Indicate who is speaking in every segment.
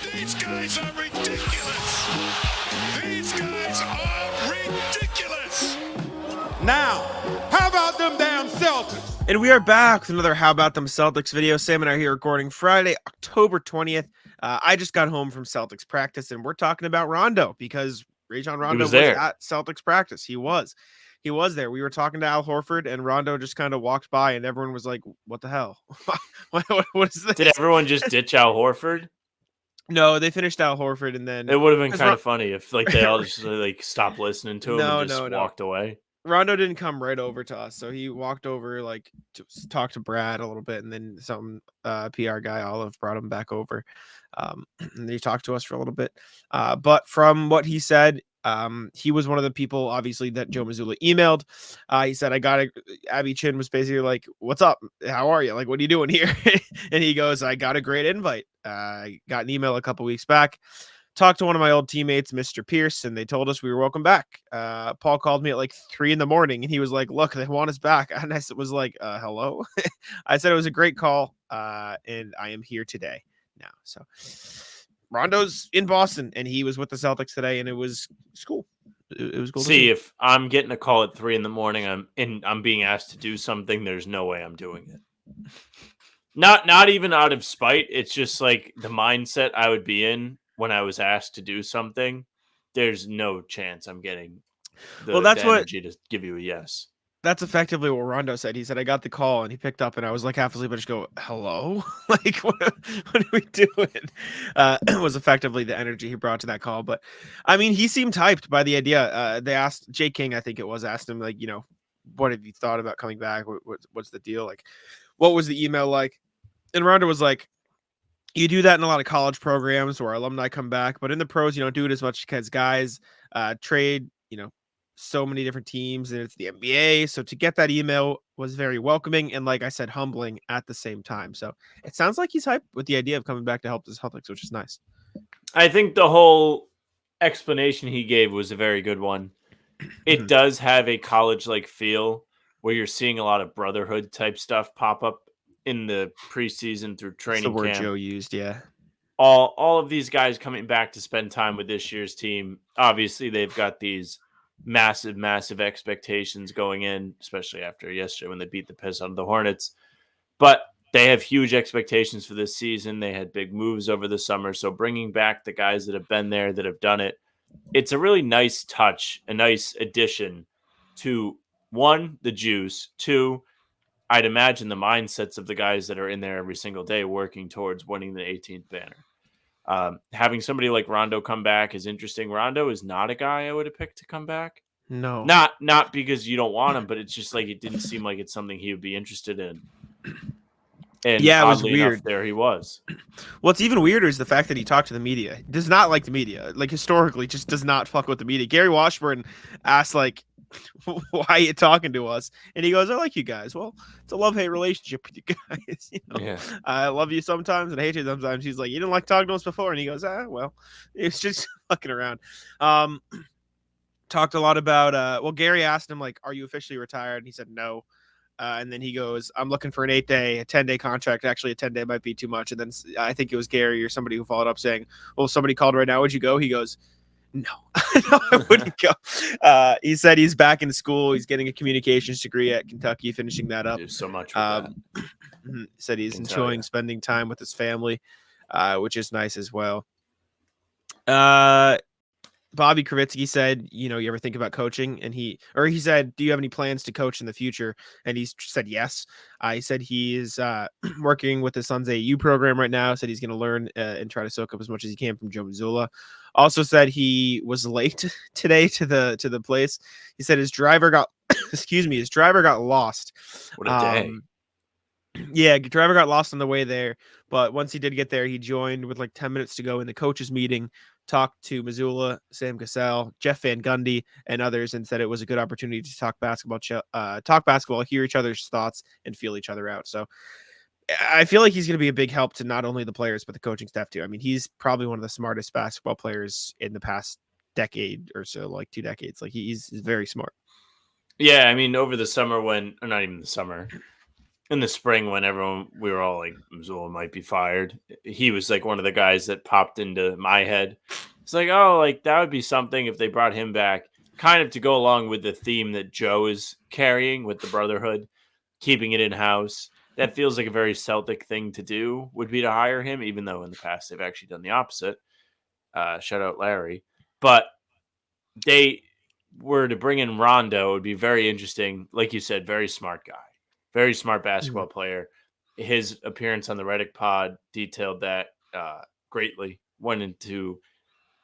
Speaker 1: These guys are ridiculous. These guys are ridiculous.
Speaker 2: Now, how about them damn Celtics?
Speaker 3: And we are back with another How About Them Celtics video. Sam and I are here recording Friday, October 20th. I just got home from Celtics practice, and we're talking about Rondo because Rajon Rondo was at Celtics practice. He was there. We were talking to Al Horford, and Rondo just kind of walked by, and everyone was like, what the hell? what is this?
Speaker 4: Did everyone just ditch Al Horford?
Speaker 3: No, they finished Al Horford, and then
Speaker 4: it would have been kind of funny if they all just stopped listening to him and just walked away.
Speaker 3: Rondo didn't come right over to us, so he walked over to talk to Brad a little bit, and then some PR guy, Olive, brought him back over. And he talked to us for a little bit. But from what he said, he was one of the people, obviously, that Joe Mazzulla emailed. He said, Abby Chin was basically like, what's up? How are you? Like, what are you doing here? And he goes, I got a great invite. I got an email a couple weeks back. Talked to one of my old teammates, Mr. Pierce, and they told us we were welcome back. Paul called me at 3 a.m, and he was like, look, they want us back. And I was like, hello? I said it was a great call, and I am here today now. So Rondo's in Boston, and he was with the Celtics today, and it was cool. It was cool.
Speaker 4: See, if I'm getting a call at 3 a.m, I'm being asked to do something, there's no way I'm doing it. Not even out of spite. It's just like the mindset I would be in when I was asked to do something. There's no chance I'm getting the energy to give you a yes.
Speaker 3: That's effectively what Rondo said. He said, I got the call, and he picked up, and I was like half asleep. I just go, hello? Like, what are we doing? It was effectively the energy he brought to that call. But, I mean, he seemed hyped by the idea. They asked, Jay King, I think it was, asked him, like, what have you thought about coming back? What's the deal? Like, what was the email like? And Rondo was like, you do that in a lot of college programs where alumni come back, but in the pros, you don't do it as much because guys trade, so many different teams, and it's the NBA. So to get that email was very welcoming and, like I said, humbling at the same time. So it sounds like he's hyped with the idea of coming back to help the Celtics, which is nice.
Speaker 4: I think the whole explanation he gave was a very good one. It does have a college-like feel where you're seeing a lot of brotherhood type stuff pop up in the preseason through training camp.
Speaker 3: That's the word Joe used, yeah.
Speaker 4: All of these guys coming back to spend time with this year's team. Obviously, they've got these massive expectations going in, especially after yesterday when they beat the piss out of the Hornets. But they have huge expectations for this season. They had big moves over the summer. So bringing back the guys that have been there, that have done it, it's a really nice touch, a nice addition to, one, the juice, two, I'd imagine the mindsets of the guys that are in there every single day working towards winning the 18th banner. Having somebody like Rondo come back is interesting. Rondo is not a guy I would have picked to come back.
Speaker 3: No.
Speaker 4: Not because you don't want him, but it's just like it didn't seem like it's something he would be interested in. And
Speaker 3: yeah, it was weird.
Speaker 4: Enough, there he was.
Speaker 3: What's even weirder is the fact that he talked to the media. He does not like the media. Like, historically, just does not fuck with the media. Gary Washburn asked, like, why are you talking to us? And he goes, I like you guys. Well, it's a love-hate relationship with you guys.
Speaker 4: Yeah.
Speaker 3: I love you sometimes and I hate you sometimes. He's like, you didn't like talking to us before. And he goes, well, it's just fucking around. Talked a lot about, Gary asked him, like, are you officially retired? And he said, no. And then he goes, I'm looking for a 10-day contract. Actually, a 10-day might be too much. And then I think it was Gary or somebody who followed up saying, well, if somebody called right now, would you go? He goes, no, no, I wouldn't go. He said he's back in school. He's getting a communications degree at Kentucky, finishing that up.
Speaker 4: There's so much
Speaker 3: said he's enjoying spending time with his family, which is nice as well. Bobby Kravitsky said, you ever think about coaching? And he said, do you have any plans to coach in the future? And he said, yes. He said he is working with his son's AU program right now. Said he's going to learn and try to soak up as much as he can from Joe Mazzulla. Also said he was late today to the place. He said his driver got, his driver got lost.
Speaker 4: What a day.
Speaker 3: Yeah, driver got lost on the way there. But once he did get there, he joined with like 10 minutes to go in the coaches meeting, talked to Mazzulla, Sam Cassell, Jeff Van Gundy, and others, and said it was a good opportunity to talk basketball, hear each other's thoughts, and feel each other out. So I feel like he's going to be a big help to not only the players, but the coaching staff too. I mean, he's probably one of the smartest basketball players in the past decade or so, like 2 decades. Like he's very smart.
Speaker 4: Yeah, I mean, over the summer not even the summer, in the spring when we were all like, Zola might be fired. He was like one of the guys that popped into my head. It's like, oh, like that would be something if they brought him back, kind of to go along with the theme that Joe is carrying with the Brotherhood, keeping it in house. That feels like a very Celtic thing to do, would be to hire him, even though in the past they've actually done the opposite. Shout out Larry. But they were to bring in Rondo, it would be very interesting. Like you said, very smart guy, very smart basketball player. His appearance on the Reddick pod detailed that greatly. Went into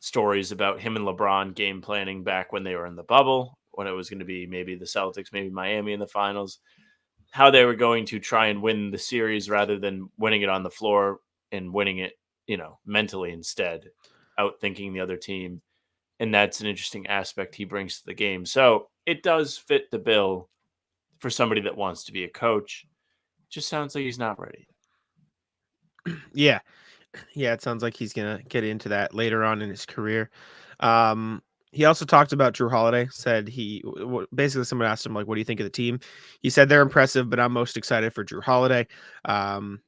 Speaker 4: stories about him and LeBron game planning back when they were in the bubble, when it was going to be maybe the Celtics, maybe Miami in the finals, how they were going to try and win the series rather than winning it on the floor and winning it, mentally instead, outthinking the other team. And that's an interesting aspect he brings to the game. So it does fit the bill for somebody that wants to be a coach. Just sounds like he's not ready.
Speaker 3: Yeah. Yeah, it sounds like he's gonna get into that later on in his career. He also talked about Jrue Holiday. Said basically someone asked him like, "What do you think of the team?" He said they're impressive, but I'm most excited for Jrue Holiday. Um,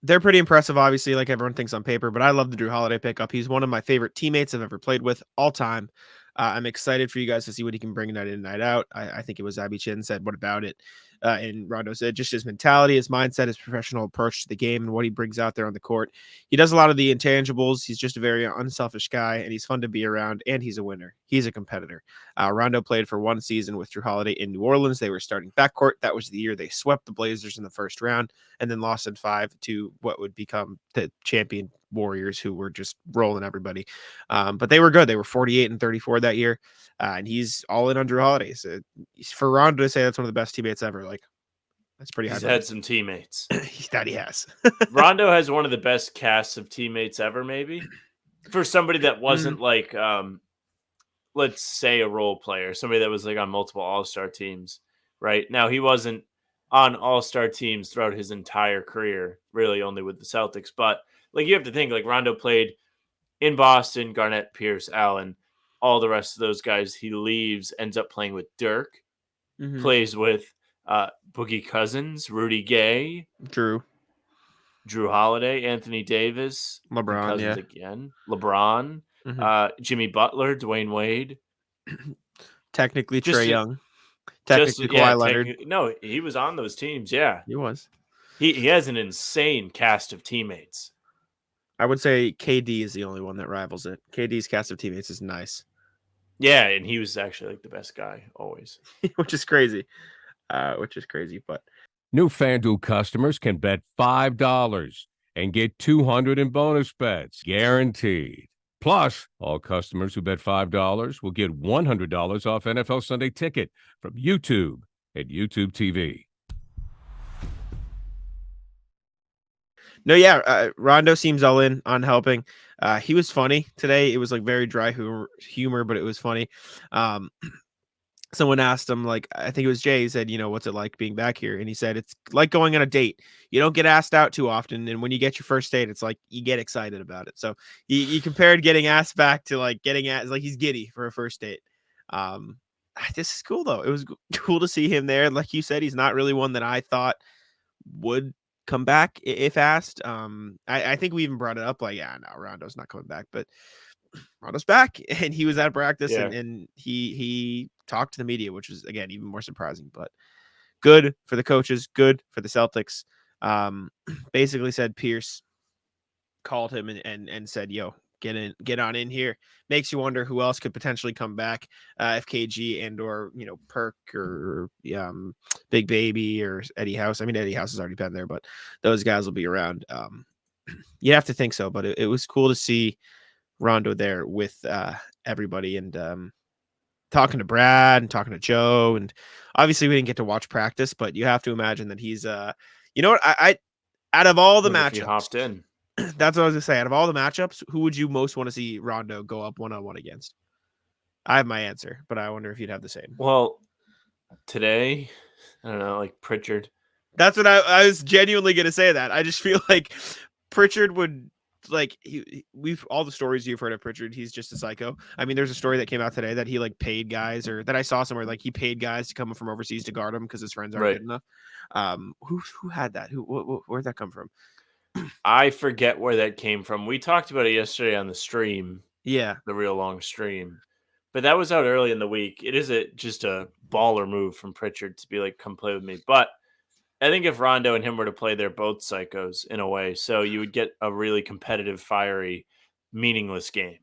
Speaker 3: they're pretty impressive, obviously, like everyone thinks on paper. But I love the Jrue Holiday pickup. He's one of my favorite teammates I've ever played with all time. I'm excited for you guys to see what he can bring night in, night out. I think it was Abby Chin said, "What about it?" And Rondo said, "Just his mentality, his mindset, his professional approach to the game, and what he brings out there on the court. He does a lot of the intangibles. He's just a very unselfish guy, and he's fun to be around. And he's a winner. He's a competitor." Rondo played for one season with Jrue Holiday in New Orleans. They were starting backcourt. That was the year they swept the Blazers in the first round, and then lost in 5 to what would become the champion Warriors, who were just rolling everybody. But they were good. They were 48 and 34 that year. And he's all in on Jrue Holiday. So for Rondo to say that's one of the best teammates ever, like that's pretty high.
Speaker 4: He's had some teammates.
Speaker 3: That he has.
Speaker 4: Rondo has one of the best casts of teammates ever, maybe. For somebody that wasn't like, let's say a role player, somebody that was like on multiple all-star teams, right? Now, he wasn't on all-star teams throughout his entire career, really only with the Celtics. But like you have to think, like Rondo played in Boston, Garnett, Pierce, Allen, all the rest of those guys. He leaves, ends up playing with Dirk, plays with Boogie Cousins, Rudy Gay,
Speaker 3: Jrue
Speaker 4: Holiday, Anthony Davis,
Speaker 3: LeBron,
Speaker 4: Cousins
Speaker 3: yeah.
Speaker 4: again, LeBron, Jimmy Butler, Dwayne Wade.
Speaker 3: Technically
Speaker 4: Just
Speaker 3: Trae Young. Technically Kawhi Leonard.
Speaker 4: No, he was on those teams. Yeah,
Speaker 3: He was.
Speaker 4: He has an insane cast of teammates.
Speaker 3: I would say KD is the only one that rivals it. KD's cast of teammates is nice.
Speaker 4: Yeah, and he was actually like the best guy always.
Speaker 3: Which is crazy. But
Speaker 5: new FanDuel customers can bet $5 and get $200 in bonus bets, guaranteed. Plus, all customers who bet $5 will get $100 off NFL Sunday Ticket from YouTube at YouTube TV.
Speaker 3: No, yeah, Rondo seems all in on helping. He was funny today. It was like very dry humor, but it was funny. Someone asked him, like, I think it was Jay, he said, "What's it like being back here?" And he said, "It's like going on a date. You don't get asked out too often. And when you get your first date, it's like you get excited about it." So he compared getting asked back to like getting asked, like he's giddy for a first date. This is cool, though. It was cool to see him there. Like you said, he's not really one that I thought would come back if asked. I think we even brought it up like, yeah, no, Rondo's not coming back, but Rondo's back, and he was at practice, and he talked to the media, which was again even more surprising, but good for the coaches, good for the Celtics. Basically said Pierce called him and said, "Yo, get on in here." Makes you wonder who else could potentially come back, if KG and or Perk or Big Baby or Eddie House. I mean, Eddie House has already been there, but those guys will be around. You have to think so, but it was cool to see Rondo there with everybody and talking to Brad and talking to Joe. And obviously we didn't get to watch practice, but you have to imagine that he's you know what, I out of all the matchups,
Speaker 4: he hopped in.
Speaker 3: That's what I was gonna say. Out of all the matchups, who would you most want to see Rondo go up one-on-one against? I have my answer, but I wonder if you'd have the same.
Speaker 4: Well, today, I don't know, like Pritchard.
Speaker 3: That's what I was genuinely gonna say. That I just feel like Pritchard would like we've all the stories you've heard of Pritchard, he's just a psycho. I mean, there's a story that came out today that he like paid guys, or that I saw somewhere, like he paid guys to come from overseas to guard him because his friends aren't
Speaker 4: Right.
Speaker 3: good enough. Who had that? Where'd that come from?
Speaker 4: I forget where that came from. We talked about it yesterday on the stream,
Speaker 3: Yeah.
Speaker 4: the real long stream, but that was out early in the week. It is just a baller move from Pritchard to be like, come play with me. But I think if Rondo and him were to play, they're both psychos in a way. So you would get a really competitive, fiery, meaningless game.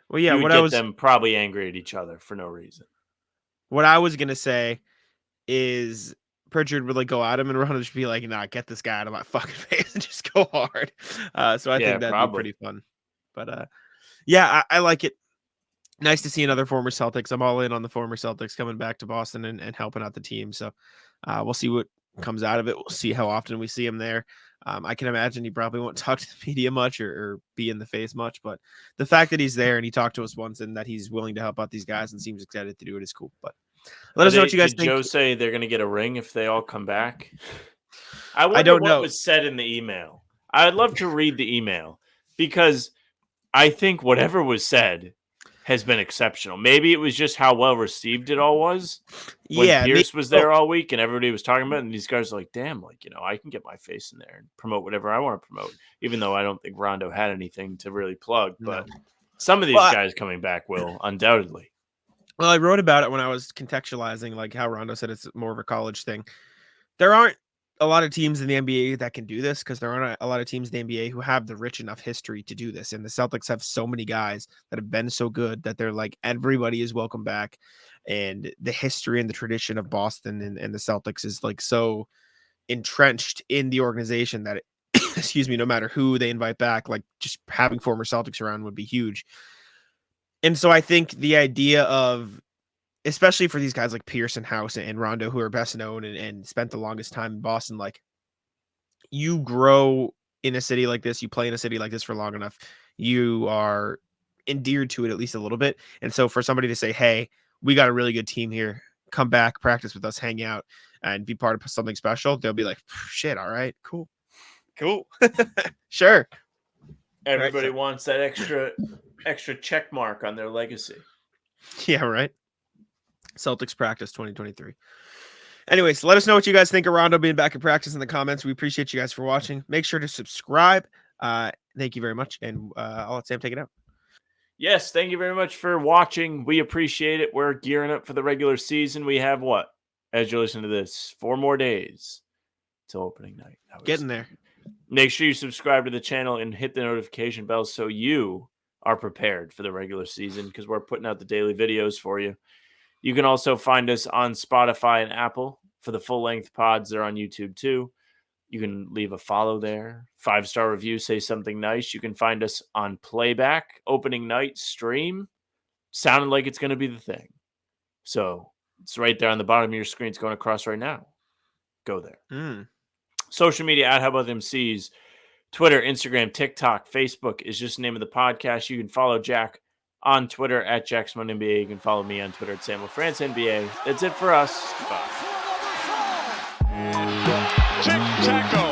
Speaker 3: Well, yeah,
Speaker 4: you would get them probably angry at each other for no reason.
Speaker 3: What I was gonna say is Pritchard would like go at him and Rondo would just be like, nah, get this guy out of my fucking face and just go hard. So I think that'd be pretty fun. But yeah, I like it. Nice to see another former Celtics. I'm all in on the former Celtics coming back to Boston and helping out the team. So we'll see what comes out of it. We'll see how often we see him there. I can imagine he probably won't talk to the media much or be in the face much, but the fact that he's there and he talked to us once and that he's willing to help out these guys and seems excited to do it is cool. But let us know what you guys
Speaker 4: did
Speaker 3: think.
Speaker 4: Joe say they're going to get a ring if they all come back? I wonder
Speaker 3: don't
Speaker 4: what
Speaker 3: know.
Speaker 4: was said in the email. I'd love to read the email because I think whatever was said has been exceptional. Maybe it was just how well received it all was when Pierce was there all week and everybody was talking about it, and these guys are like, damn, like, I can get my face in there and promote whatever I want to promote, even though I don't think Rondo had anything to really plug. But some of these guys coming back will, undoubtedly.
Speaker 3: Well, I wrote about it when I was contextualizing like how Rondo said it's more of a college thing. There aren't a lot of teams in the NBA that can do this because there aren't a lot of teams in the NBA who have the rich enough history to do this. And the Celtics have so many guys that have been so good that they're like, everybody is welcome back. And the history and the tradition of Boston and the Celtics is like so entrenched in the organization that, excuse me, no matter who they invite back, like just having former Celtics around would be huge. And so I think the idea of, especially for these guys like Pierce and House and Rondo, who are best known and spent the longest time in Boston, like you grow in a city like this, you play in a city like this for long enough, you are endeared to it at least a little bit. And so for somebody to say, hey, we got a really good team here, come back, practice with us, hang out, and be part of something special, they'll be like, shit, all right, cool. Sure.
Speaker 4: Everybody wants that extra check mark on their legacy.
Speaker 3: Yeah, right. Celtics practice 2023. Anyways, let us know what you guys think of Rondo being back in practice in the comments. We appreciate you guys for watching. Make sure to subscribe. Thank you very much. And I'll let Sam take it out.
Speaker 4: Yes, thank you very much for watching. We appreciate it. We're gearing up for the regular season. We have what? As you listen to this, 4 more days till opening night.
Speaker 3: Getting there.
Speaker 4: Make sure you subscribe to the channel and hit the notification bell so you are prepared for the regular season because we're putting out the daily videos for you. You can also find us on Spotify and Apple for the full-length pods. They're on YouTube too. You can leave a follow there. 5-star review, say something nice. You can find us on Playback, opening night stream. Sounded like it's going to be the thing. So it's right there on the bottom of your screen. It's going across right now. Go there. Social media at How About Them C's. Twitter, Instagram, TikTok, Facebook is just the name of the podcast. You can follow Jack on Twitter at JacksmonNBA. You can follow me on Twitter at SamuelFranceNBA. That's it for us. Bye.
Speaker 1: Tic-tac-toe.